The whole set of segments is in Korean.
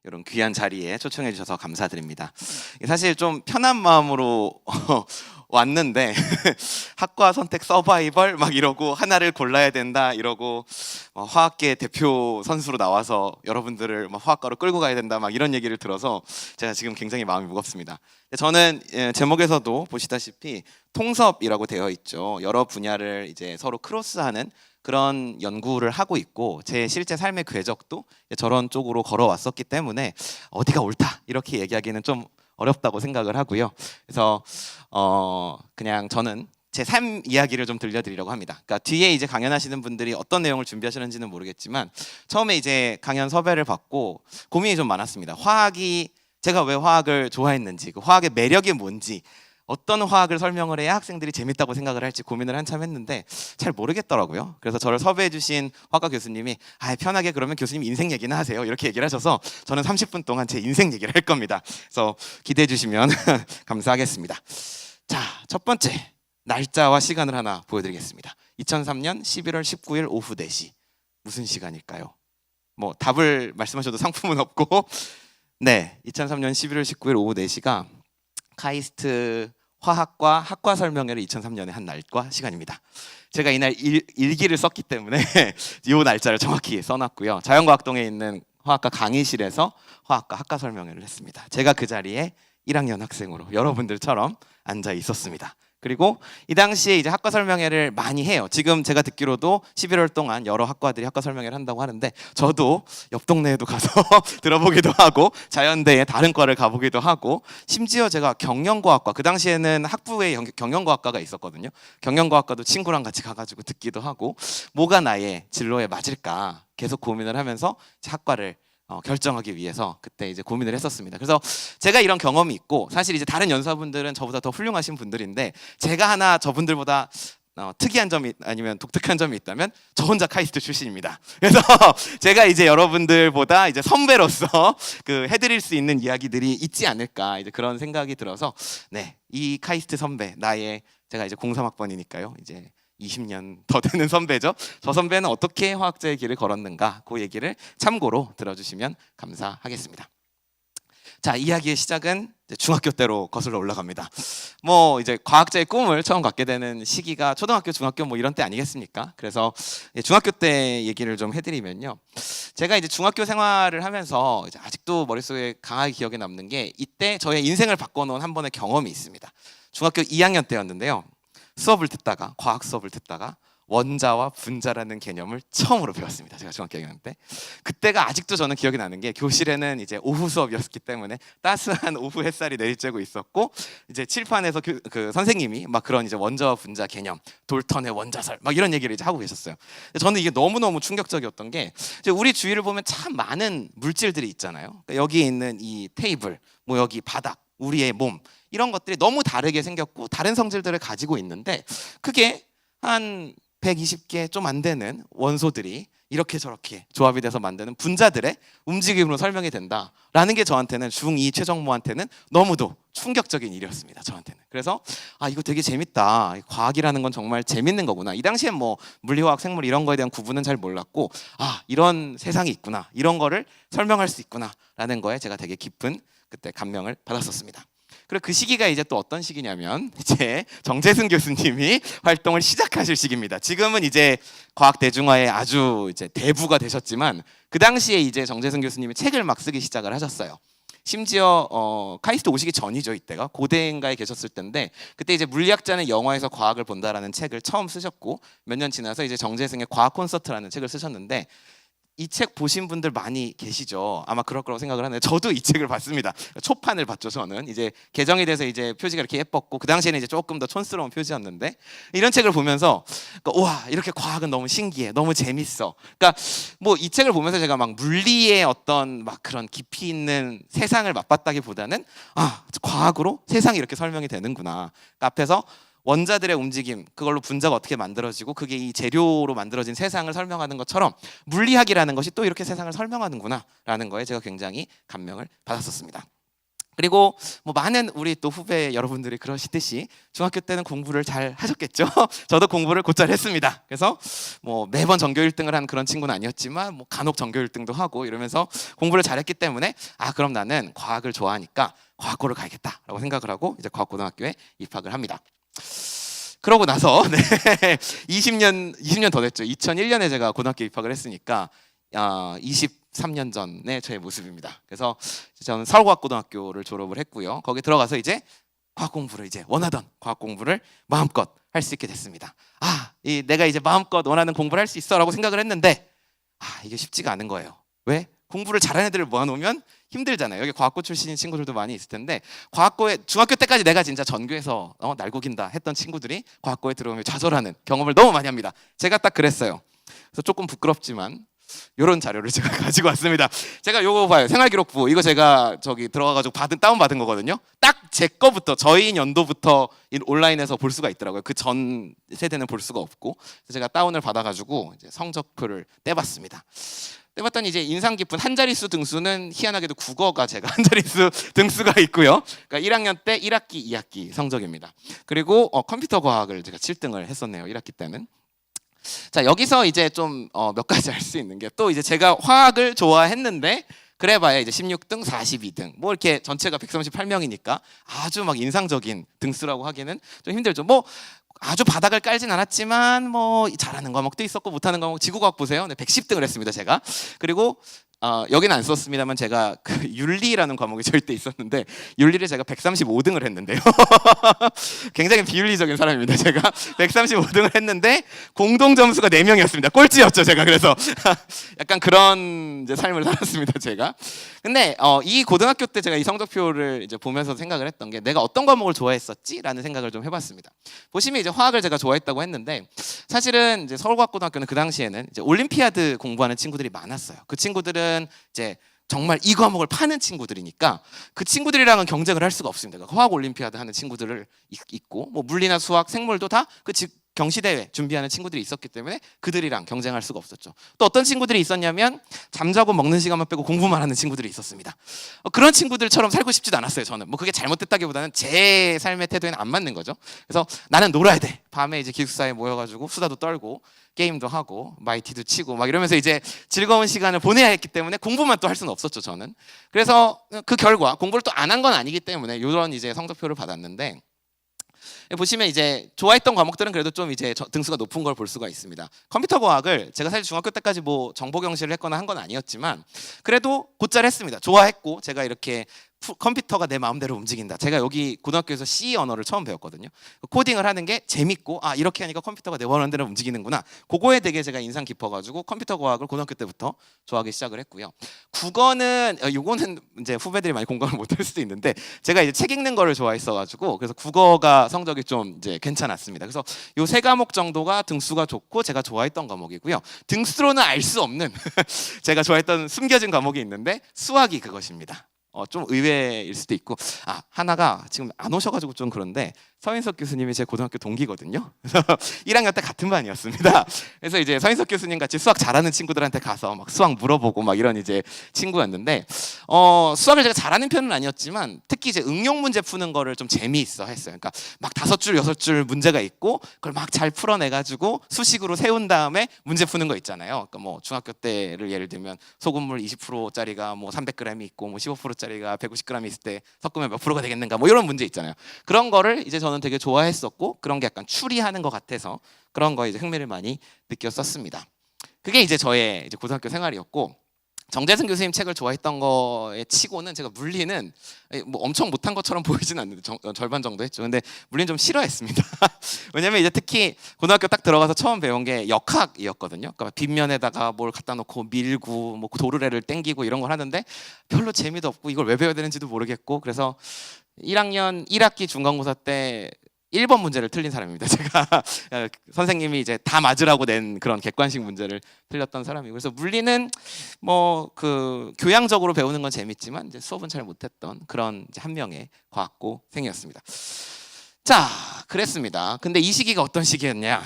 이런 귀한 자리에 초청해 주셔서 감사드립니다. 사실 좀 편한 마음으로 왔는데 학과 선택 서바이벌 막 이러고 하나를 골라야 된다 이러고 화학계 대표 선수로 나와서 여러분들을 막 화학과로 끌고 가야 된다 막 이런 얘기를 들어서 제가 지금 굉장히 마음이 무겁습니다. 저는 제목에서도 보시다시피 통섭이라고 되어 있죠. 여러 분야를 이제 서로 크로스하는 그런 연구를 하고 있고 제 실제 삶의 궤적도 저런 쪽으로 걸어왔었기 때문에 어디가 옳다 이렇게 얘기하기는 좀 어렵다고 생각을 하고요. 그래서 그냥 저는 제 삶 이야기를 좀 들려드리려고 합니다. 그러니까 뒤에 이제 강연하시는 분들이 어떤 내용을 준비하시는지는 모르겠지만 처음에 이제 강연 섭외를 받고 고민이 좀 많았습니다. 화학이 제가 왜 화학을 좋아했는지, 그 화학의 매력이 뭔지, 어떤 화학을 설명을 해야 학생들이 재밌다고 생각을 할지 고민을 한참 했는데 잘 모르겠더라고요. 그래서 저를 섭외해 주신 화과 교수님이 편하게 그러면 교수님 인생 얘기나 하세요 이렇게 얘기를 하셔서 저는 30분 동안 제 인생 얘기를 할 겁니다. 그래서 기대해 주시면 감사하겠습니다. 자, 첫 번째 날짜와 시간을 하나 보여드리겠습니다. 2003년 11월 19일 오후 4시 무슨 시간일까요? 뭐 답을 말씀하셔도 상품은 없고 네, 2003년 11월 19일 오후 4시가 카이스트 화학과 학과 설명회를 2003년에 한 날과 시간입니다. 제가 이날 일기를 썼기 때문에 이 날짜를 정확히 써놨고요. 자연과학동에 있는 화학과 강의실에서 화학과 학과 설명회를 했습니다. 제가 그 자리에 1학년 학생으로 여러분들처럼 앉아 있었습니다. 그리고 이 당시에 이제 학과 설명회를 많이 해요. 지금 제가 듣기로도 11월 동안 여러 학과들이 학과 설명회를 한다고 하는데 저도 옆 동네에도 가서 들어보기도 하고 자연대에 다른 과를 가보기도 하고 심지어 제가 경영과학과 그 당시에는 학부에 경영과학과가 있었거든요. 경영과학과도 친구랑 같이 가가지고 듣기도 하고 뭐가 나의 진로에 맞을까 계속 고민을 하면서 학과를 결정하기 위해서 그때 이제 고민을 했었습니다. 그래서 제가 이런 경험이 있고 사실 이제 다른 연수원분들은 저보다 더 훌륭하신 분들인데 제가 하나 저분들보다 특이한 점이 아니면 독특한 점이 있다면 저 혼자 카이스트 출신입니다. 그래서 제가 이제 여러분들보다 이제 선배로서 그 해드릴 수 있는 이야기들이 있지 않을까 이제 그런 생각이 들어서 네, 이 카이스트 선배 제가 이제 03학번이니까요. 이제 20년 더 되는 선배죠. 저 선배는 어떻게 화학자의 길을 걸었는가 그 얘기를 참고로 들어주시면 감사하겠습니다. 자, 이야기의 시작은 중학교 때로 거슬러 올라갑니다. 뭐 이제 과학자의 꿈을 처음 갖게 되는 시기가 초등학교, 중학교 뭐 이런 때 아니겠습니까? 그래서 중학교 때 얘기를 좀 해드리면요. 제가 이제 중학교 생활을 하면서 이제 아직도 머릿속에 강하게 기억에 남는 게 이때 저의 인생을 바꿔놓은 한 번의 경험이 있습니다. 중학교 2학년 때였는데요. 과학 수업을 듣다가 원자와 분자라는 개념을 처음으로 배웠습니다. 제가 중학교 2학년 때. 그때가 아직도 저는 기억이 나는 게 교실에는 이제 오후 수업이었기 때문에 따스한 오후 햇살이 내리쬐고 있었고 이제 칠판에서 그 선생님이 막 그런 이제 원자와 분자 개념, 돌턴의 원자설 막 이런 얘기를 이제 하고 계셨어요. 저는 이게 너무너무 충격적이었던 게 이제 우리 주위를 보면 참 많은 물질들이 있잖아요. 그러니까 여기에 있는 이 테이블, 뭐 여기 바닥, 우리의 몸 이런 것들이 너무 다르게 생겼고 다른 성질들을 가지고 있는데 그게 한 120개 좀 안 되는 원소들이 이렇게 저렇게 조합이 돼서 만드는 분자들의 움직임으로 설명이 된다라는 게 저한테는 중2 최정모한테는 너무도 충격적인 일이었습니다. 저한테는. 그래서 이거 되게 재밌다. 과학이라는 건 정말 재밌는 거구나. 이 당시엔 뭐 물리화학, 생물 이런 거에 대한 구분은 잘 몰랐고 이런 세상이 있구나. 이런 거를 설명할 수 있구나라는 거에 제가 되게 깊은 그때 감명을 받았었습니다. 그리고 그 시기가 이제 또 어떤 시기냐면 이제 정재승 교수님이 활동을 시작하실 시기입니다. 지금은 이제 과학 대중화의 아주 이제 대부가 되셨지만 그 당시에 이제 정재승 교수님이 책을 막 쓰기 시작을 하셨어요. 심지어 카이스트 오시기 전이죠. 이때가 고대인가에 계셨을 때인데 그때 이제 물리학자는 영화에서 과학을 본다라는 책을 처음 쓰셨고 몇 년 지나서 이제 정재승의 과학 콘서트라는 책을 쓰셨는데 이 책 보신 분들 많이 계시죠. 아마 그럴 거라고 생각을 하는데 저도 이 책을 봤습니다. 초판을 봤죠. 저는 이제 개정이 돼서 이제 표지가 이렇게 예뻤고 그 당시에는 이제 조금 더 촌스러운 표지였는데 이런 책을 보면서 와 이렇게 과학은 너무 신기해, 너무 재밌어. 그러니까 뭐 이 책을 보면서 제가 막 물리의 어떤 막 그런 깊이 있는 세상을 맛봤다기보다는 과학으로 세상이 이렇게 설명이 되는구나. 그러니까 앞에서 원자들의 움직임, 그걸로 분자가 어떻게 만들어지고 그게 이 재료로 만들어진 세상을 설명하는 것처럼 물리학이라는 것이 또 이렇게 세상을 설명하는구나 라는 거에 제가 굉장히 감명을 받았었습니다. 그리고 뭐 많은 우리 또 후배 여러분들이 그러시듯이 중학교 때는 공부를 잘 하셨겠죠. 저도 공부를 곧잘 했습니다. 그래서 뭐 매번 전교 1등을 한 그런 친구는 아니었지만 뭐 간혹 전교 1등도 하고 이러면서 공부를 잘했기 때문에 그럼 나는 과학을 좋아하니까 과학고를 가야겠다라고 생각을 하고 이제 과학고등학교에 입학을 합니다. 그러고 나서 20년 더 됐죠. 2001년에 제가 고등학교 입학을 했으니까 23년 전의 저의 모습입니다. 그래서 저는 서울과학고등학교를 졸업을 했고요. 거기 들어가서 이제 과학 공부를 이제 원하던 과학 공부를 마음껏 할 수 있게 됐습니다. 내가 이제 마음껏 원하는 공부를 할 수 있어라고 생각을 했는데 이게 쉽지가 않은 거예요. 왜? 공부를 잘하는 애들을 모아놓으면 힘들잖아요. 여기 과학고 출신인 친구들도 많이 있을 텐데 과학고에 중학교 때까지 내가 진짜 전교에서 날고긴다 했던 친구들이 과학고에 들어오면 좌절하는 경험을 너무 많이 합니다. 제가 딱 그랬어요. 그래서 조금 부끄럽지만 이런 자료를 제가 가지고 왔습니다. 제가 요거 봐요. 생활기록부 이거 제가 저기 들어가가지고 다운 받은 거거든요. 딱 제 거부터 저희 연도부터 온라인에서 볼 수가 있더라고요. 그 전 세대는 볼 수가 없고 그래서 제가 다운을 받아가지고 이제 성적표를 떼봤습니다. 떼봤더니 이제 인상 깊은 한 자릿수 등수는 희한하게도 국어가 제가 한 자릿수 등수가 있고요. 그러니까 1학년 때 1학기, 2학기 성적입니다. 그리고 컴퓨터 과학을 제가 7등을 했었네요. 1학기 때는. 자, 여기서 이제 좀 몇 가지 알 수 있는 게 또 이제 제가 화학을 좋아했는데 그래봐야 이제 16등, 42등 뭐 이렇게 전체가 138명이니까 아주 막 인상적인 등수라고 하기는 좀 힘들죠. 뭐 아주 바닥을 깔진 않았지만 뭐 잘하는 과목도 있었고 못하는 과목 지구과학 보세요. 110등을 했습니다 제가. 그리고 여기는 안 썼습니다만 제가 그 윤리라는 과목이 저희 때 있었는데 윤리를 제가 135등을 했는데요. 굉장히 비윤리적인 사람입니다. 제가 135등을 했는데 공동 점수가 4명이었습니다. 꼴찌였죠 제가. 그래서 약간 그런 이제 삶을 살았습니다 제가. 근데 이 고등학교 때 제가 이 성적표를 이제 보면서 생각을 했던 게 내가 어떤 과목을 좋아했었지라는 생각을 좀 해봤습니다. 보시면 이제 화학을 제가 좋아했다고 했는데 사실은 이제 서울과학고등학교는 그 당시에는 이제 올림피아드 공부하는 친구들이 많았어요. 그 친구들은 이제 정말 이 과목을 파는 친구들이니까 그 친구들이랑은 경쟁을 할 수가 없습니다. 그러니까 화학 올림피아드 하는 친구들을 있고 뭐 물리나 수학, 생물도 다 그 경시대회 준비하는 친구들이 있었기 때문에 그들이랑 경쟁할 수가 없었죠. 또 어떤 친구들이 있었냐면 잠자고 먹는 시간만 빼고 공부만 하는 친구들이 있었습니다. 그런 친구들처럼 살고 싶지도 않았어요. 저는 뭐 그게 잘못됐다기보다는 제 삶의 태도에는 안 맞는 거죠. 그래서 나는 놀아야 돼. 밤에 이제 기숙사에 모여가지고 수다도 떨고 게임도 하고 마이티도 치고 막 이러면서 이제 즐거운 시간을 보내야 했기 때문에 공부만 또 할 수는 없었죠 저는. 그래서 그 결과 공부를 또 안 한 건 아니기 때문에 이런 이제 성적표를 받았는데 보시면 이제 좋아했던 과목들은 그래도 좀 이제 등수가 높은 걸 볼 수가 있습니다. 컴퓨터 과학을 제가 사실 중학교 때까지 뭐 정보 경시를 했거나 한 건 아니었지만 그래도 곧잘 했습니다. 좋아했고 제가 이렇게 컴퓨터가 내 마음대로 움직인다. 제가 여기 고등학교에서 C 언어를 처음 배웠거든요. 코딩을 하는 게 재밌고 이렇게 하니까 컴퓨터가 내 원하는 대로 움직이는구나. 그거에 되게 제가 인상 깊어가지고 컴퓨터 과학을 고등학교 때부터 좋아하기 시작을 했고요. 국어는 요거는 이제 후배들이 많이 공감을 못할 수도 있는데 제가 이제 책 읽는 거를 좋아했어가지고 그래서 국어가 성적이 좀 이제 괜찮았습니다. 그래서 요 세 과목 정도가 등수가 좋고 제가 좋아했던 과목이고요. 등수로는 알 수 없는 제가 좋아했던 숨겨진 과목이 있는데 수학이 그것입니다. 좀 의외일 수도 있고 하나가 지금 안 오셔가지고 좀 그런데 서인석 교수님이 제 고등학교 동기거든요. 그래서 1학년 때 같은 반이었습니다. 그래서 이제 서인석 교수님 같이 수학 잘하는 친구들한테 가서 막 수학 물어보고 막 이런 이제 친구였는데 수학을 제가 잘하는 편은 아니었지만 특히 이제 응용 문제 푸는 거를 좀 재미있어 했어요. 그러니까 막 5줄 6줄 문제가 있고 그걸 막 잘 풀어내가지고 수식으로 세운 다음에 문제 푸는 거 있잖아요. 그러니까 뭐 중학교 때를 예를 들면 소금물 20%짜리가 뭐 300g이 있고 뭐 15%짜리가 150g이 있을 때 섞으면 몇 프로가 되겠는가 뭐 이런 문제 있잖아요. 그런 거를 이제 저는 되게 좋아했었고 그런 게 약간 추리하는 것 같아서 그런 거에 이제 흥미를 많이 느꼈었습니다. 그게 이제 저의 이제 고등학교 생활이었고 정재승 교수님 책을 좋아했던 거에 치고는 제가 물리는 뭐 엄청 못한 것처럼 보이진 않는데 절반 정도 했죠. 근데 물리는 좀 싫어했습니다. 왜냐면 이제 특히 고등학교 딱 들어가서 처음 배운 게 역학이었거든요. 그러니까 빗면에다가 뭘 갖다 놓고 밀고 뭐 도르래를 땡기고 이런 걸 하는데 별로 재미도 없고 이걸 왜 배워야 되는지도 모르겠고 그래서 1학년 1학기 중간고사 때 1번 문제를 틀린 사람입니다. 제가 선생님이 이제 다 맞으라고 낸 그런 객관식 문제를 틀렸던 사람이고 그래서 물리는 뭐 그 교양적으로 배우는 건 재밌지만 이제 수업은 잘 못했던 그런 이제 한 명의 과학고생이었습니다. 자, 그랬습니다. 근데 이 시기가 어떤 시기였냐?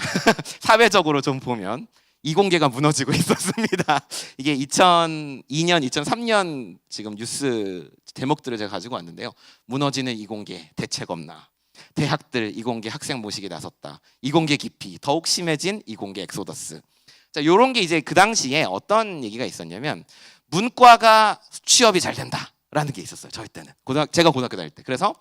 사회적으로 좀 보면 이공계가 무너지고 있었습니다. 이게 2002년, 2003년 지금 뉴스 대목들을 제가 가지고 왔는데요. 무너지는 이공계, 대책 없나? 대학들 이공계 학생 모시기 나섰다. 이공계 기피, 더욱 심해진 이공계 엑소더스. 자, 요런 게 이제 그 당시에 어떤 얘기가 있었냐면 문과가 취업이 잘 된다라는 게 있었어요. 저희 때는. 제가 고등학교 다닐 때. 그래서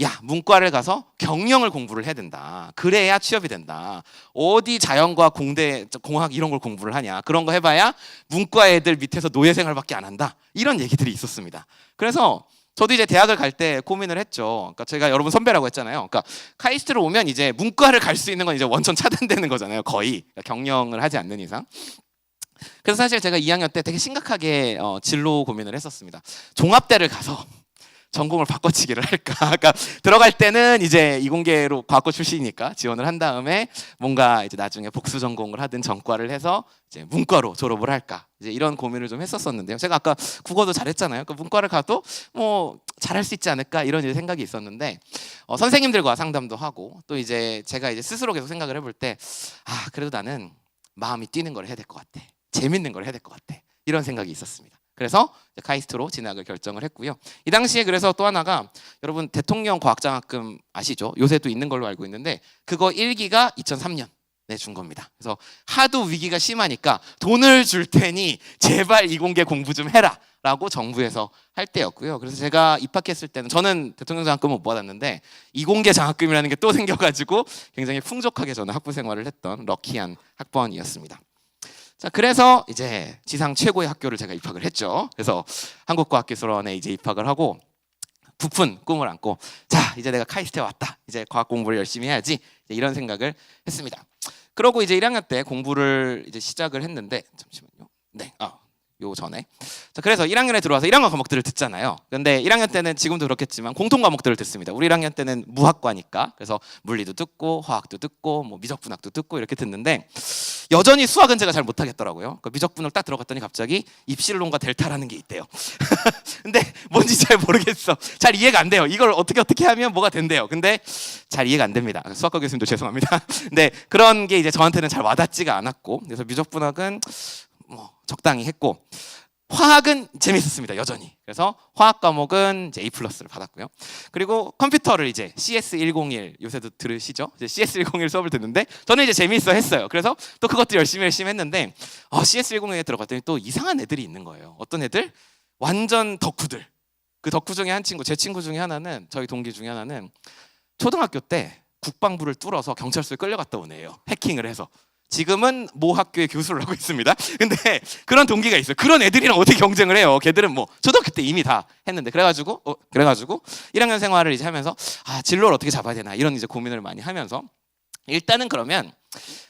야, 문과를 가서 경영을 공부를 해야 된다. 그래야 취업이 된다. 어디 자연과학, 공대, 공학 이런 걸 공부를 하냐. 그런 거 해봐야 문과 애들 밑에서 노예 생활밖에 안 한다. 이런 얘기들이 있었습니다. 그래서 저도 이제 대학을 갈 때 고민을 했죠. 그러니까 제가 여러분 선배라고 했잖아요. 그러니까 카이스트를 오면 이제 문과를 갈 수 있는 건 이제 원천 차단되는 거잖아요. 거의 그러니까 경영을 하지 않는 이상. 그래서 사실 제가 2학년 때 되게 심각하게 진로 고민을 했었습니다. 종합대를 가서 전공을 바꿔치기를 할까? 그러니까 들어갈 때는 이제 이공계로 과학고 출신이니까 지원을 한 다음에 뭔가 이제 나중에 복수 전공을 하든 전과를 해서 이제 문과로 졸업을 할까? 이제 이런 고민을 좀 했었었는데요. 제가 아까 국어도 잘했잖아요. 그러니까 문과를 가도 뭐 잘할 수 있지 않을까 이런 이제 생각이 있었는데 선생님들과 상담도 하고 또 이제 제가 이제 스스로 계속 생각을 해볼 때 그래도 나는 마음이 뛰는 걸 해야 될 것 같아. 재밌는 걸 해야 될 것 같아. 이런 생각이 있었습니다. 그래서 카이스트로 진학을 결정을 했고요. 이 당시에 그래서 또 하나가 여러분 대통령 과학장학금 아시죠? 요새 또 있는 걸로 알고 있는데 그거 1기가 2003년에 준 겁니다. 그래서 하도 위기가 심하니까 돈을 줄 테니 제발 이공계 공부 좀 해라 라고 정부에서 할 때였고요. 그래서 제가 입학했을 때는 저는 대통령 장학금은 못 받았는데 이공계 장학금이라는 게 또 생겨가지고 굉장히 풍족하게 저는 학부 생활을 했던 럭키한 학번이었습니다. 자, 그래서 이제 지상 최고의 학교를 제가 입학을 했죠. 그래서 한국과학기술원에 이제 입학을 하고 부푼 꿈을 안고 자, 이제 내가 카이스트에 왔다. 이제 과학 공부를 열심히 해야지. 이런 생각을 했습니다. 그러고 이제 1학년 때 공부를 이제 시작을 했는데 잠시만요. 네, 요 전에. 자, 그래서 1학년에 들어와서 1학년 과목들을 듣잖아요. 근데 1학년 때는 지금도 그렇겠지만 공통 과목들을 듣습니다. 우리 1학년 때는 무학과니까. 그래서 물리도 듣고 화학도 듣고 뭐 미적분학도 듣고 이렇게 듣는데 여전히 수학은 제가 잘 못하겠더라고요. 그러니까 미적분을 딱 들어갔더니 갑자기 입실론과 델타라는 게 있대요. 근데 뭔지 잘 모르겠어. 잘 이해가 안 돼요. 이걸 어떻게 하면 뭐가 된대요. 근데 잘 이해가 안 됩니다. 수학과 교수님도 죄송합니다. 근데 그런 게 이제 저한테는 잘 와닿지가 않았고 그래서 미적분학은 뭐 적당히 했고 화학은 재밌었습니다. 여전히. 그래서 화학 과목은 이제 A+를 받았고요. 그리고 컴퓨터를 이제 CS101 요새도 들으시죠? 이제 CS101 수업을 듣는데 저는 이제 재미있어 했어요. 그래서 또 그것도 열심히 했는데 CS101에 들어갔더니 또 이상한 애들이 있는 거예요. 어떤 애들? 완전 덕후들. 그 덕후 중에 한 친구, 제 친구 중에 하나는 저희 동기 중에 하나는 초등학교 때 국방부를 뚫어서 경찰서에 끌려갔다 온 애예요. 해킹을 해서. 지금은 모 학교의 교수를 하고 있습니다. 근데 그런 동기가 있어요. 그런 애들이랑 어떻게 경쟁을 해요? 걔들은 뭐 초등학교 때 이미 다 했는데 그래가지고 1학년 생활을 이제 하면서 진로를 어떻게 잡아야 되나 이런 이제 고민을 많이 하면서 일단은 그러면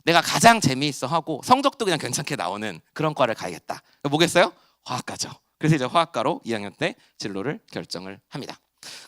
내가 가장 재미있어 하고 성적도 그냥 괜찮게 나오는 그런 과를 가야겠다. 뭐겠어요? 화학과죠. 그래서 이제 화학과로 2학년 때 진로를 결정을 합니다.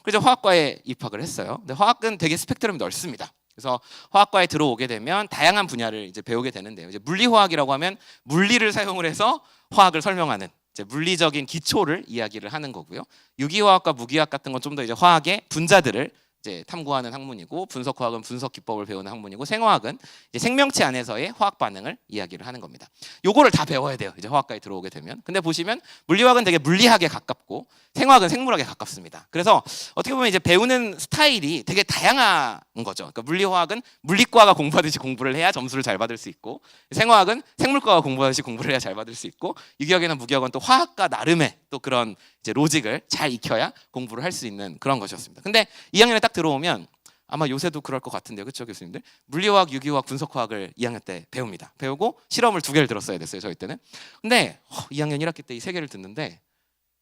그래서 화학과에 입학을 했어요. 근데 화학은 되게 스펙트럼이 넓습니다. 그래서 화학과에 들어오게 되면 다양한 분야를 이제 배우게 되는데요. 이제 물리화학이라고 하면 물리를 사용을 해서 화학을 설명하는 이제 물리적인 기초를 이야기를 하는 거고요. 유기화학과 무기화학 같은 건 좀 더 이제 화학의 분자들을 이제 탐구하는 학문이고 분석화학은 분석 기법을 배우는 학문이고 생화학은 이제 생명체 안에서의 화학 반응을 이야기를 하는 겁니다. 요거를 다 배워야 돼요. 이제 화학과에 들어오게 되면. 근데 보시면 물리화학은 되게 물리학에 가깝고 생화학은 생물학에 가깝습니다. 그래서 어떻게 보면 이제 배우는 스타일이 되게 다양한 거죠. 그러니까 물리화학은 물리과가 공부하듯이 공부를 해야 점수를 잘 받을 수 있고 생화학은 생물과가 공부하듯이 공부를 해야 잘 받을 수 있고 유기학이나 무기학은 또 화학과 나름의 또 그런 이제 로직을 잘 익혀야 공부를 할 수 있는 그런 것이었습니다. 근데 2학년에 딱 들어오면 아마 요새도 그럴 것 같은데요. 그렇죠, 교수님들? 물리화학, 유기화학, 분석화학을 2학년 때 배웁니다. 배우고 실험을 2개를 들었어야 됐어요, 저희 때는. 근데 2학년 1학기 때 이 3개를 듣는데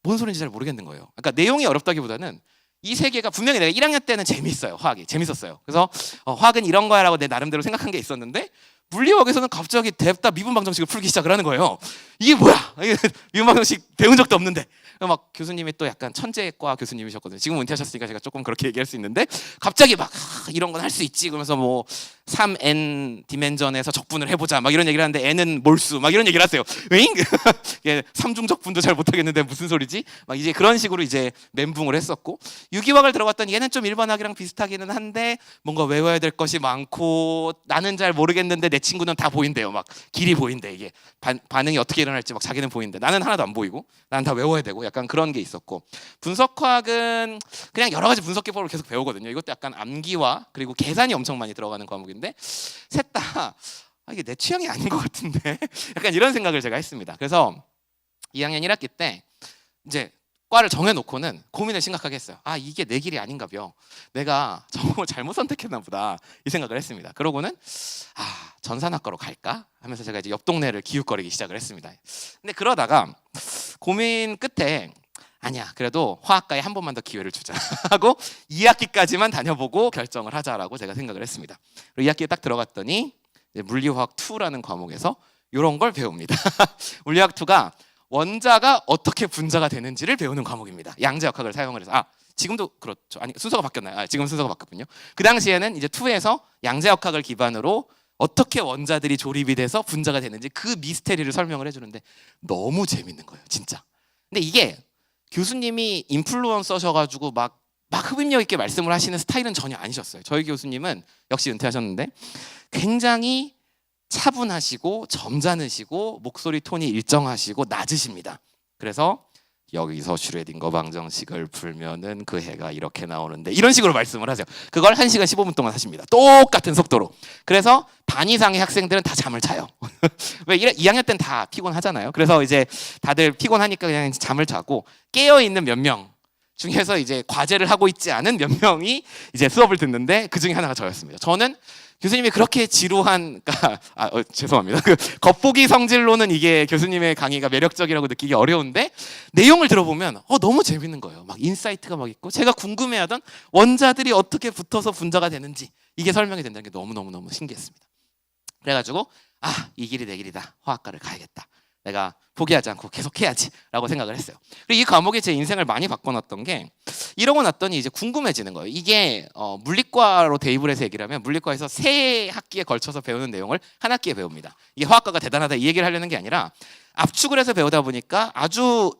뭔 소리인지 잘 모르겠는 거예요. 그러니까 내용이 어렵다기보다는 이 3개가 분명히 내가 1학년 때는 재밌어요. 화학이 재밌었어요. 그래서 화학은 이런 거야라고 내 나름대로 생각한 게 있었는데 물리화학에서는 갑자기 뎁다 미분 방정식을 풀기 시작을 하는 거예요. 이게 뭐야? 이게 미분 방정식 배운 적도 없는데 막 교수님이 또 약간 천재과 교수님이셨거든요. 지금 은퇴하셨으니까 제가 조금 그렇게 얘기할 수 있는데 갑자기 막 이런 건 할 수 있지 그러면서 뭐 3n 디멘전에서 적분을 해보자 막 이런 얘기를 하는데 n은 몰수 막 이런 얘기를 하세요. 응? 예, 삼중적분도 잘 못하겠는데 무슨 소리지? 막 이제 그런 식으로 이제 멘붕을 했었고 유기화학을 들어갔더니 얘는 좀 일반학이랑 비슷하기는 한데 뭔가 외워야 될 것이 많고 나는 잘 모르겠는데 내 친구는 다 보인대요. 막 길이 보인대. 이게 반응이 어떻게 일어날지 막 자기는 보이는데 나는 하나도 안 보이고 나는 다 외워야 되고 약간 그런 게 있었고 분석화학은 그냥 여러 가지 분석 기법을 계속 배우거든요. 이것도 약간 암기와 그리고 계산이 엄청 많이 들어가는 과목인데 셋 다 이게 내 취향이 아닌 것 같은데 약간 이런 생각을 제가 했습니다. 그래서 2학년 1학기 때 이제 과를 정해놓고는 고민을 심각하게 했어요. 아 이게 내 길이 아닌가벼. 내가 전공을 잘못 선택했나 보다 이 생각을 했습니다. 그러고는 아 전산학과로 갈까 하면서 제가 이제 옆 동네를 기웃거리기 시작을 했습니다. 근데 그러다가 고민 끝에 아니야 그래도 화학과에 한 번만 더 기회를 주자 하고 2학기까지만 다녀보고 결정을 하자라고 제가 생각을 했습니다. 그리고 2학기에 딱 들어갔더니 물리화학 2라는 과목에서 이런 걸 배웁니다. 물리화학 2가 원자가 어떻게 분자가 되는지를 배우는 과목입니다. 양자역학을 사용을 해서 지금도 그렇죠. 아니 순서가 바뀌었나요? 지금 순서가 바뀌었군요. 그 당시에는 이제 2에서 양자역학을 기반으로 어떻게 원자들이 조립이 돼서 분자가 되는지 그 미스테리를 설명을 해주는데 너무 재밌는 거예요, 진짜. 근데 이게 교수님이 인플루언서셔가지고 막 흡입력 있게 말씀을 하시는 스타일은 전혀 아니셨어요. 저희 교수님은 역시 은퇴하셨는데 굉장히 차분하시고 점잖으시고 목소리 톤이 일정하시고 낮으십니다. 그래서 여기서 슈레딩거 방정식을 풀면은 그 해가 이렇게 나오는데 이런 식으로 말씀을 하세요. 그걸 1시간 15분 동안 하십니다. 똑같은 속도로. 그래서 반 이상의 학생들은 다 잠을 자요. 왜 2학년 때는 다 피곤하잖아요. 그래서 이제 다들 피곤하니까 그냥 잠을 자고 깨어있는 몇 명 중에서 이제 과제를 하고 있지 않은 몇 명이 이제 수업을 듣는데 그 중에 하나가 저였습니다. 저는 교수님이 그렇게 지루한, 죄송합니다. 그 겉보기 성질로는 이게 교수님의 강의가 매력적이라고 느끼기 어려운데 내용을 들어보면 너무 재밌는 거예요. 막 인사이트가 막 있고 제가 궁금해하던 원자들이 어떻게 붙어서 분자가 되는지 이게 설명이 된다는 게 너무너무 신기했습니다. 그래가지고 이 길이 내 길이다. 화학과를 가야겠다. 내가 포기하지 않고 계속 해야지 라고 생각을 했어요. 그리고 이 과목이 제 인생을 많이 바꿔놨던 게 이러고 났더니 이제 궁금해지는 거예요. 이게 물리과로 대입을 해서 얘기를 하면 물리과에서 3학기에 걸쳐서 배우는 내용을 한 학기에 배웁니다. 이게 화학과가 대단하다 이 얘기를 하려는 게 아니라 압축을 해서 배우다 보니까 아주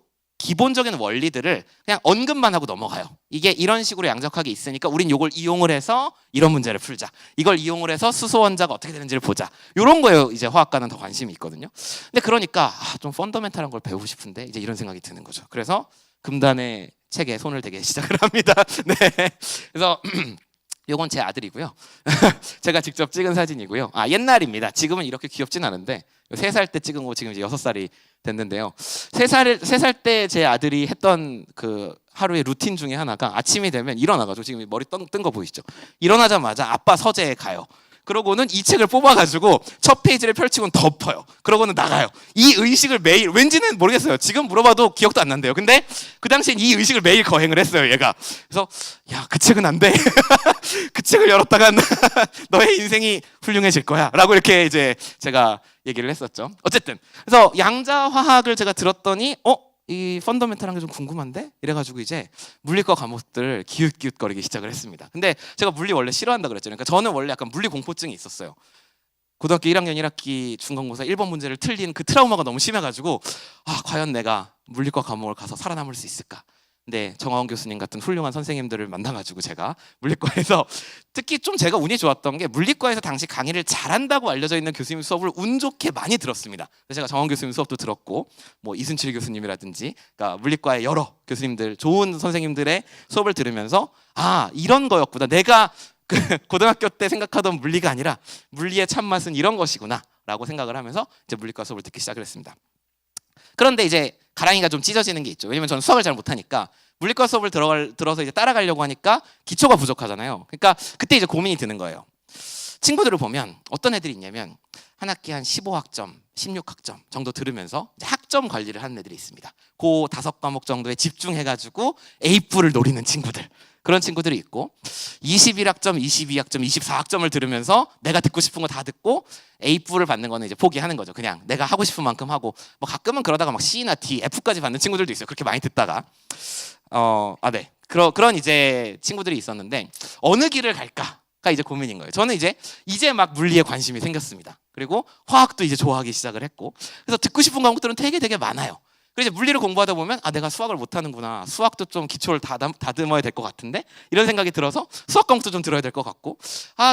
기본적인 원리들을 그냥 언급만 하고 넘어가요. 이게 이런 식으로 양자역학이 있으니까 우린 이걸 이용을 해서 이런 문제를 풀자. 이걸 이용을 해서 수소 원자가 어떻게 되는지를 보자. 이런 거예요. 이제 화학과는 더 관심이 있거든요. 근데 그러니까 좀 펀더멘탈한 걸 배우고 싶은데 이제 이런 생각이 드는 거죠. 그래서 금단의 책에 손을 대게 시작을 합니다. 네. 그래서 요건 제 아들이고요. 제가 직접 찍은 사진이고요. 옛날입니다. 지금은 이렇게 귀엽진 않은데 3살 때 찍은 거 지금 이제 6살이 됐는데요. 3살 때 제 아들이 했던 그 하루의 루틴 중에 하나가 아침이 되면 일어나가지고 지금 머리 뜬 거 보이시죠? 일어나자마자 아빠 서재에 가요. 그러고는 이 책을 뽑아가지고 첫 페이지를 펼치고는 덮어요. 그러고는 나가요. 이 의식을 매일, 왠지는 모르겠어요. 지금 물어봐도 기억도 안 난대요. 근데 그 당시엔 이 의식을 매일 거행을 했어요, 얘가. 그래서 야, 그 책은 안 돼. 그 책을 열었다간 너의 인생이 훌륭해질 거야. 라고 이렇게 이제 제가 얘기를 했었죠. 어쨌든 그래서 양자화학을 제가 들었더니 이 펀더멘탈한 게 좀 궁금한데? 이래가지고 이제 물리과 과목들을 기웃기웃거리기 시작을 했습니다. 근데 제가 물리 원래 싫어한다 그랬잖아요. 그러니까 저는 원래 약간 물리 공포증이 있었어요. 고등학교 1학년 1학기 중간고사 1번 문제를 틀린 그 트라우마가 너무 심해가지고 과연 내가 물리과 과목을 가서 살아남을 수 있을까? 근데 정하원 교수님 같은 훌륭한 선생님들을 만나가지고 제가 물리과에서 특히 좀 제가 운이 좋았던 게 물리과에서 당시 강의를 잘한다고 알려져 있는 교수님 수업을 운 좋게 많이 들었습니다. 그래서 제가 정하원 교수님 수업도 들었고 뭐 이순칠 교수님이라든지 그러니까 물리과의 여러 교수님들 좋은 선생님들의 수업을 들으면서 이런 거였구나. 내가 그 고등학교 때 생각하던 물리가 아니라 물리의 참맛은 이런 것이구나 라고 생각을 하면서 이제 물리과 수업을 듣기 시작을 했습니다. 그런데 이제 가랑이가 좀 찢어지는 게 있죠. 왜냐면 저는 수학을 잘 못하니까 물리과 수업을 들어서 이제 따라가려고 하니까 기초가 부족하잖아요. 그러니까 그때 이제 고민이 드는 거예요. 친구들을 보면 어떤 애들이 있냐면 한 학기 한 15학점, 16학점 정도 들으면서 학점 관리를 하는 애들이 있습니다. 그 5과목 정도에 집중해가지고 A뿔을 노리는 친구들, 그런 친구들이 있고 21학점, 22학점, 24학점을 들으면서 내가 듣고 싶은 거 다 듣고 A뿔을 받는 거는 이제 포기하는 거죠. 그냥 내가 하고 싶은 만큼 하고 뭐 가끔은 그러다가 막 C나 D, F까지 받는 친구들도 있어요. 그렇게 많이 듣다가 네. 그런 이제 친구들이 있었는데 어느 길을 갈까가 이제 고민인 거예요. 저는 이제 막 물리에 관심이 생겼습니다. 그리고 화학도 이제 좋아하기 시작을 했고, 그래서 듣고 싶은 과목들은 되게 많아요. 그래서 물리를 공부하다 보면 내가 수학을 못하는구나, 수학도 좀 기초를 다듬어야 될 것 같은데, 이런 생각이 들어서 수학 과목도 좀 들어야 될 것 같고,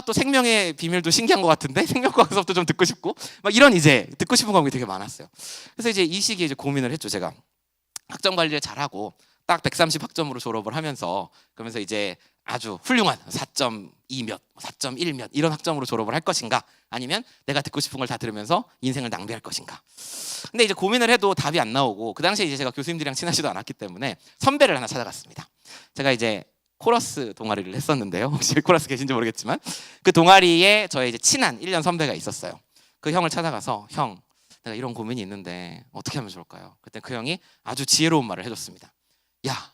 또 생명의 비밀도 신기한 것 같은데 생명과학 수업도 좀 듣고 싶고, 막 이런 이제 듣고 싶은 과목이 되게 많았어요. 그래서 이제 이 시기에 이제 고민을 했죠. 제가 학점 관리를 잘하고 딱 130 학점으로 졸업을 하면서, 그러면서 이제 아주 훌륭한 4.2 몇, 4.1 몇 이런 학점으로 졸업을 할 것인가, 아니면 내가 듣고 싶은 걸 다 들으면서 인생을 낭비할 것인가. 근데 이제 고민을 해도 답이 안 나오고, 그 당시에 이제 제가 교수님들이랑 친하지도 않았기 때문에 선배를 하나 찾아갔습니다. 제가 이제 코러스 동아리를 했었는데요. 혹시 코러스 계신지 모르겠지만 그 동아리에 저의 이제 친한 1년 선배가 있었어요. 그 형을 찾아가서, 형, 내가 이런 고민이 있는데 어떻게 하면 좋을까요? 그때 그 형이 아주 지혜로운 말을 해줬습니다. 야,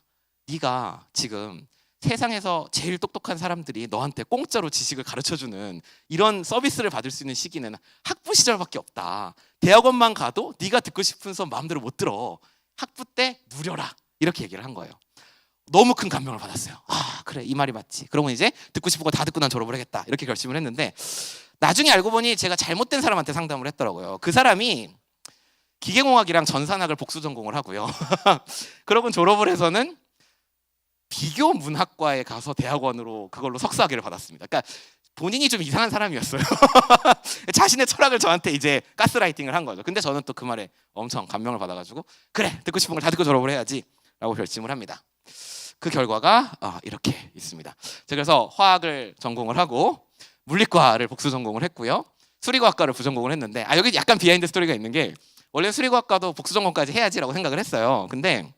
네가 지금 세상에서 제일 똑똑한 사람들이 너한테 공짜로 지식을 가르쳐주는 이런 서비스를 받을 수 있는 시기는 학부 시절밖에 없다. 대학원만 가도 네가 듣고 싶은 수업 마음대로 못 들어. 학부 때 누려라. 이렇게 얘기를 한 거예요. 너무 큰 감명을 받았어요. 그래, 이 말이 맞지. 그러면 이제 듣고 싶은 거 다 듣고 난 졸업을 하겠다. 이렇게 결심을 했는데, 나중에 알고 보니 제가 잘못된 사람한테 상담을 했더라고요. 그 사람이 기계공학이랑 전산학을 복수 전공을 하고요. 그러고 졸업을 해서는 비교 문학과에 가서 대학원으로 그걸로 석사학위를 받았습니다. 그러니까 본인이 좀 이상한 사람이었어요. 자신의 철학을 저한테 이제 가스라이팅을 한 거죠. 근데 저는 또 그 말에 엄청 감명을 받아가지고, 그래, 듣고 싶은 걸 다 듣고 졸업을 해야지 라고 결심을 합니다. 그 결과가 이렇게 있습니다. 제가 그래서 화학을 전공을 하고 물리과를 복수 전공을 했고요. 수리과학과를 부전공을 했는데, 여기 약간 비하인드 스토리가 있는 게, 원래 수리과학과도 복수 전공까지 해야지라고 생각을 했어요. 근데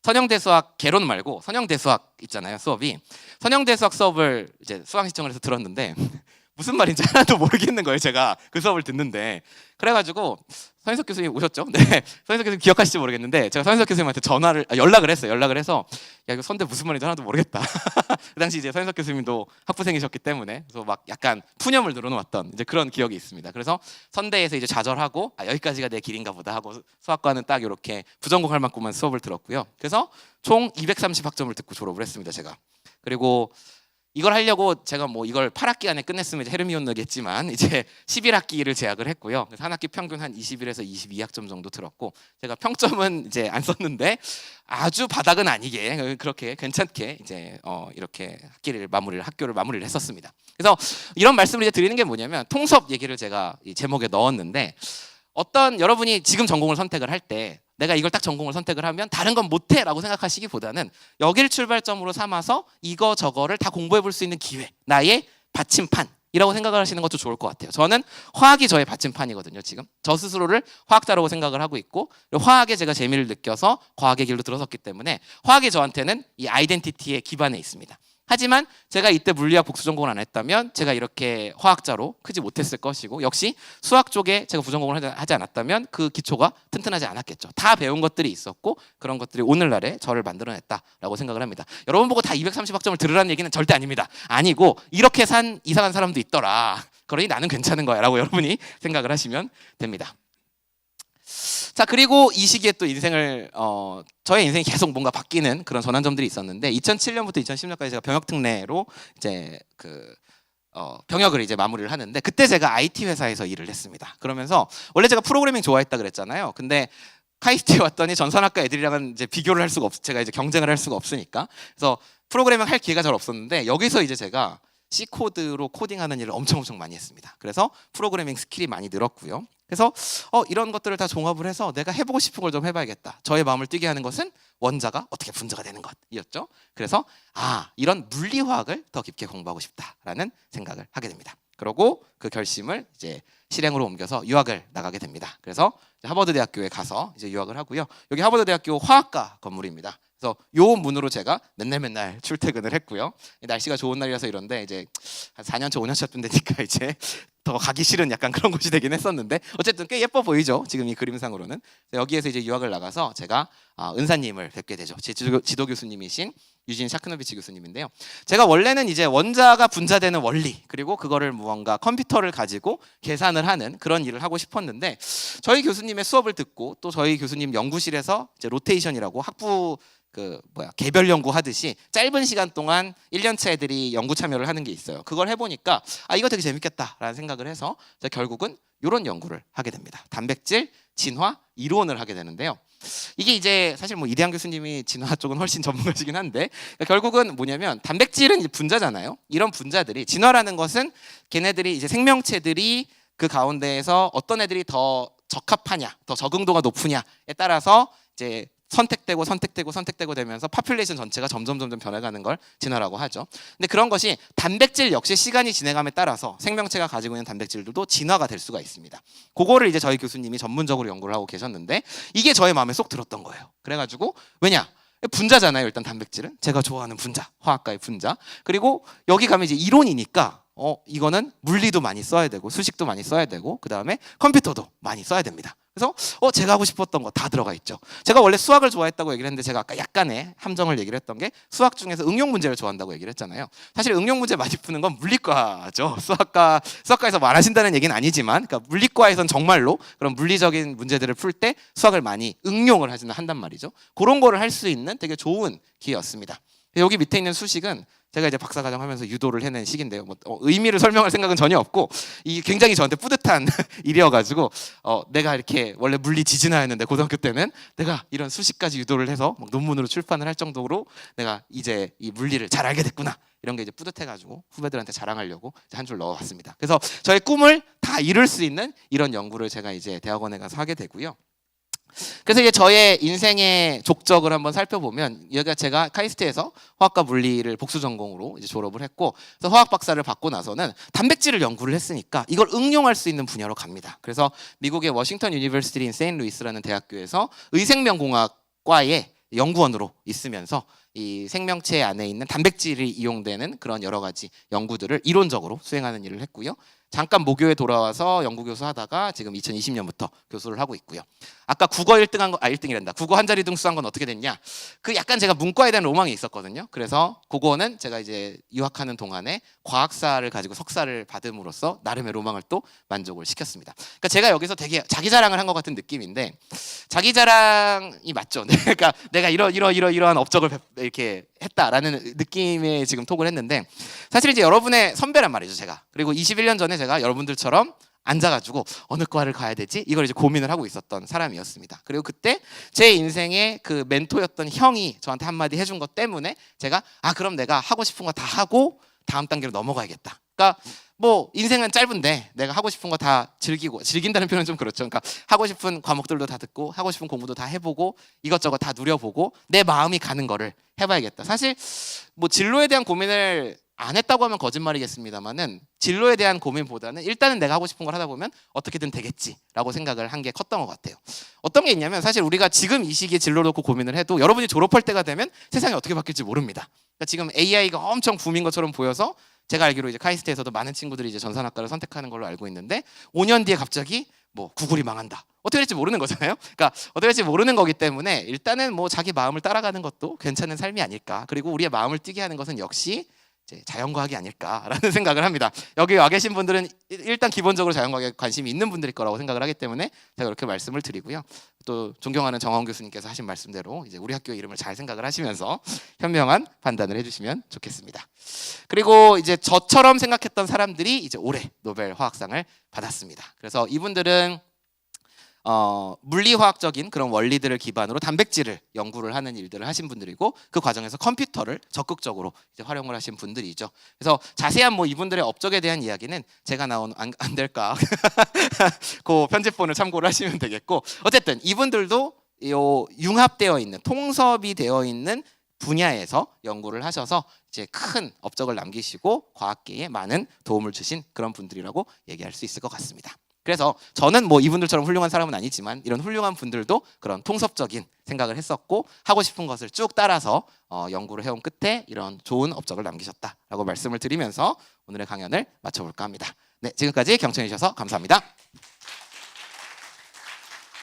선형대수학 개론 말고 선형대수학 있잖아요, 수업이. 선형대수학 수업을 이제 수강신청을 해서 들었는데 무슨 말인지 하나도 모르겠는 거예요, 제가 그 수업을 듣는데. 그래가지고 서인석 교수님 오셨죠? 네, 서인석 교수님 기억하실지 모르겠는데, 제가 서인석 교수님한테 연락을 했어요. 연락을 해서, 야, 이거 선대 무슨 말인지 하나도 모르겠다. 그 당시 이제 서인석 교수님도 학부생이셨기 때문에, 그래서 막 약간 푸념을 늘어놓았던 이제 그런 기억이 있습니다. 그래서 선대에서 이제 좌절하고, 여기까지가 내 길인가 보다 하고 수학과는 딱 이렇게 부전공할 만큼만 수업을 들었고요. 그래서 총 230학점을 듣고 졸업을 했습니다, 제가. 그리고 이걸 하려고 제가 뭐 이걸 8학기 안에 끝냈으면 이제 헤르미온느겠지만 이제 11학기를 제약을 했고요. 그래서 한 학기 평균 한 21에서 22학점 정도 들었고, 제가 평점은 이제 안 썼는데 아주 바닥은 아니게 그렇게 괜찮게 이제 이렇게 학교를 마무리를 했었습니다. 그래서 이런 말씀을 이제 드리는 게 뭐냐면, 통섭 얘기를 제가 이 제목에 넣었는데, 어떤 여러분이 지금 전공을 선택을 할 때 내가 이걸 딱 전공을 선택을 하면 다른 건 못해 라고 생각하시기보다는 여기를 출발점으로 삼아서 이거 저거를 다 공부해 볼 수 있는 기회, 나의 받침판이라고 생각을 하시는 것도 좋을 것 같아요. 저는 화학이 저의 받침판이거든요. 지금 저 스스로를 화학자라고 생각을 하고 있고, 화학에 제가 재미를 느껴서 과학의 길로 들어섰기 때문에 화학이 저한테는 이 아이덴티티의 기반에 있습니다. 하지만 제가 이때 물리학 복수 전공을 안 했다면 제가 이렇게 화학자로 크지 못했을 것이고, 역시 수학 쪽에 제가 부전공을 하지 않았다면 그 기초가 튼튼하지 않았겠죠. 다 배운 것들이 있었고, 그런 것들이 오늘날에 저를 만들어냈다라고 생각을 합니다. 여러분 보고 다 230학점을 들으라는 얘기는 절대 아닙니다. 아니고, 이렇게 산 이상한 사람도 있더라, 그러니 나는 괜찮은 거야 라고 여러분이 생각을 하시면 됩니다. 자, 그리고 이 시기에 또 저의 인생이 계속 뭔가 바뀌는 그런 전환점들이 있었는데, 2007년부터 2010년까지 제가 병역 특례로 이제 병역을 이제 마무리를 하는데, 그때 제가 IT 회사에서 일을 했습니다. 그러면서 원래 제가 프로그래밍 좋아했다 그랬잖아요. 근데 카이스트에 왔더니 전산학과 애들이랑은 이제 비교를 할 수가 제가 이제 경쟁을 할 수가 없으니까, 그래서 프로그래밍 할 기회가 잘 없었는데, 여기서 이제 제가 C 코드로 코딩하는 일을 엄청 많이 했습니다. 그래서 프로그래밍 스킬이 많이 늘었고요. 그래서 이런 것들을 다 종합을 해서 내가 해보고 싶은 걸 좀 해봐야겠다. 저의 마음을 뛰게 하는 것은 원자가 어떻게 분자가 되는 것이었죠. 그래서 이런 물리화학을 더 깊게 공부하고 싶다라는 생각을 하게 됩니다. 그러고 그 결심을 이제 실행으로 옮겨서 유학을 나가게 됩니다. 그래서 하버드 대학교에 가서 이제 유학을 하고요. 여기 하버드 대학교 화학과 건물입니다. 그래서 요 문으로 제가 맨날 출퇴근을 했고요. 날씨가 좋은 날이라서 이런데 이제 한 4년 차 5년 차쯤 되니까 이제 더 가기 싫은 약간 그런 곳이 되긴 했었는데 어쨌든 꽤 예뻐 보이죠. 지금 이 그림상으로는. 여기에서 이제 유학을 나가서 제가 은사님을 뵙게 되죠. 제 지도 교수님이신 유진 샤크노비치 교수님인데요. 제가 원래는 이제 원자가 분자되는 원리 그리고 그거를 무언가 컴퓨터를 가지고 계산을 하는 그런 일을 하고 싶었는데 저희 교수님의 수업을 듣고 또 저희 교수님 연구실에서 이제 로테이션이라고 학부 개별 연구 하듯이 짧은 시간 동안 1년차 애들이 연구 참여를 하는 게 있어요. 그걸 해보니까 이거 되게 재밌겠다라는 생각을 해서 제가 결국은 이런 연구를 하게 됩니다. 단백질 진화 이론을 하게 되는데요. 이게 이제 사실 뭐 이대한 교수님이 진화 쪽은 훨씬 전문가시긴 한데 결국은 뭐냐면 단백질은 이제 분자잖아요. 이런 분자들이 진화라는 것은 걔네들이 이제 생명체들이 그 가운데에서 어떤 애들이 더 적합하냐, 더 적응도가 높으냐에 따라서 이제 선택되고 되면서 파퓰레이션 전체가 점점 변해가는 걸 진화라고 하죠. 근데 그런 것이 단백질 역시 시간이 지나감에 따라서 생명체가 가지고 있는 단백질들도 진화가 될 수가 있습니다. 그거를 이제 저희 교수님이 전문적으로 연구를 하고 계셨는데 이게 저의 마음에 쏙 들었던 거예요. 그래가지고 왜냐? 분자잖아요. 일단 단백질은 제가 좋아하는 분자, 화학과의 분자. 그리고 여기 가면 이제 이론이니까 이거는 물리도 많이 써야 되고 수식도 많이 써야 되고 그 다음에 컴퓨터도 많이 써야 됩니다. 그래서 제가 하고 싶었던 거 다 들어가 있죠. 제가 원래 수학을 좋아했다고 얘기를 했는데 제가 아까 약간의 함정을 얘기를 했던 게 수학 중에서 응용 문제를 좋아한다고 얘기를 했잖아요. 사실 응용 문제 많이 푸는 건 물리과죠. 수학과에서 말하신다는 얘기는 아니지만 그러니까 물리과에선 정말로 그런 물리적인 문제들을 풀 때 수학을 많이 응용을 한단 말이죠. 그런 거를 할 수 있는 되게 좋은 기회였습니다. 여기 밑에 있는 수식은 제가 이제 박사과정 하면서 유도를 해낸 식인데요. 의미를 설명할 생각은 전혀 없고 이 굉장히 저한테 뿌듯한 일이어가지고 내가 이렇게 원래 물리 지진하였는데 고등학교 때는 내가 이런 수식까지 유도를 해서 논문으로 출판을 할 정도로 내가 이제 이 물리를 잘 알게 됐구나. 이런 게 이제 뿌듯해가지고 후배들한테 자랑하려고 한 줄 넣어봤습니다. 그래서 저의 꿈을 다 이룰 수 있는 이런 연구를 제가 이제 대학원에 가서 하게 되고요. 그래서 이제 저의 인생의 족적을 한번 살펴보면 여기가 제가 카이스트에서 화학과 물리를 복수 전공으로 이제 졸업을 했고 그래서 화학 박사를 받고 나서는 단백질을 연구를 했으니까 이걸 응용할 수 있는 분야로 갑니다. 그래서 미국의 워싱턴 유니버시티 인 세인트루이스라는 대학교에서 의생명공학과의 연구원으로 있으면서 이 생명체 안에 있는 단백질이 이용되는 그런 여러 가지 연구들을 이론적으로 수행하는 일을 했고요. 잠깐 모교에 돌아와서 연구교수 하다가 지금 2020년부터 교수를 하고 있고요. 아까 국어 1등한 거 1등이란다. 국어 한 자리 등수한 건 어떻게 됐냐? 약간 제가 문과에 대한 로망이 있었거든요. 그래서 국어는 제가 이제 유학하는 동안에 과학사를 가지고 석사를 받음으로써 나름의 로망을 또 만족을 시켰습니다. 그러니까 제가 여기서 되게 자기 자랑을 한 것 같은 느낌인데 자기 자랑이 맞죠. 그러니까 내가 이러한 업적을 이렇게 했다라는 느낌의 지금 톡을 했는데 사실 이제 여러분의 선배란 말이죠, 제가. 그리고 21년 전에 제가 여러분들처럼 앉아가지고 어느 과를 가야 되지? 이걸 이제 고민을 하고 있었던 사람이었습니다. 그리고 그때 제 인생의 그 멘토였던 형이 저한테 한마디 해준 것 때문에 제가 그럼 내가 하고 싶은 거 다 하고 다음 단계로 넘어가야겠다. 그러니까 뭐 인생은 짧은데 내가 하고 싶은 거 다 즐긴다는 표현은 좀 그렇죠. 그러니까 하고 싶은 과목들도 다 듣고 하고 싶은 공부도 다 해보고 이것저것 다 누려보고 내 마음이 가는 거를 해봐야겠다. 사실 뭐 진로에 대한 고민을 안 했다고 하면 거짓말이겠습니다만은 진로에 대한 고민보다는 일단은 내가 하고 싶은 걸 하다 보면 어떻게든 되겠지라고 생각을 한 게 컸던 것 같아요. 어떤 게 있냐면 사실 우리가 지금 이 시기에 진로 놓고 고민을 해도 여러분이 졸업할 때가 되면 세상이 어떻게 바뀔지 모릅니다. 그러니까 지금 AI가 엄청 붐인 것처럼 보여서 제가 알기로 이제 카이스트에서도 많은 친구들이 이제 전산학과를 선택하는 걸로 알고 있는데 5년 뒤에 갑자기 뭐 구글이 망한다. 어떻게 될지 모르는 거잖아요. 그러니까 어떻게 될지 모르는 거기 때문에 일단은 뭐 자기 마음을 따라가는 것도 괜찮은 삶이 아닐까. 그리고 우리의 마음을 뛰게 하는 것은 역시 이제 자연과학이 아닐까라는 생각을 합니다. 여기 와 계신 분들은 일단 기본적으로 자연과학에 관심이 있는 분들일 거라고 생각을 하기 때문에 제가 그렇게 말씀을 드리고요. 또 존경하는 정원 교수님께서 하신 말씀대로 이제 우리 학교 이름을 잘 생각을 하시면서 현명한 판단을 해주시면 좋겠습니다. 그리고 이제 저처럼 생각했던 사람들이 이제 올해 노벨 화학상을 받았습니다. 그래서 이분들은 물리화학적인 그런 원리들을 기반으로 단백질을 연구를 하는 일들을 하신 분들이고 그 과정에서 컴퓨터를 적극적으로 이제 활용을 하신 분들이죠. 그래서 자세한 뭐 이분들의 업적에 대한 이야기는 제가 나온 안 될까 그 편집본을 참고를 하시면 되겠고 어쨌든 이분들도 융합되어 있는 통섭이 되어 있는 분야에서 연구를 하셔서 이제 큰 업적을 남기시고 과학계에 많은 도움을 주신 그런 분들이라고 얘기할 수 있을 것 같습니다. 그래서 저는 뭐 이분들처럼 훌륭한 사람은 아니지만 이런 훌륭한 분들도 그런 통섭적인 생각을 했었고 하고 싶은 것을 쭉 따라서 연구를 해온 끝에 이런 좋은 업적을 남기셨다라고 말씀을 드리면서 오늘의 강연을 마쳐볼까 합니다. 네. 네, 지금까지 경청해 주셔서 감사합니다.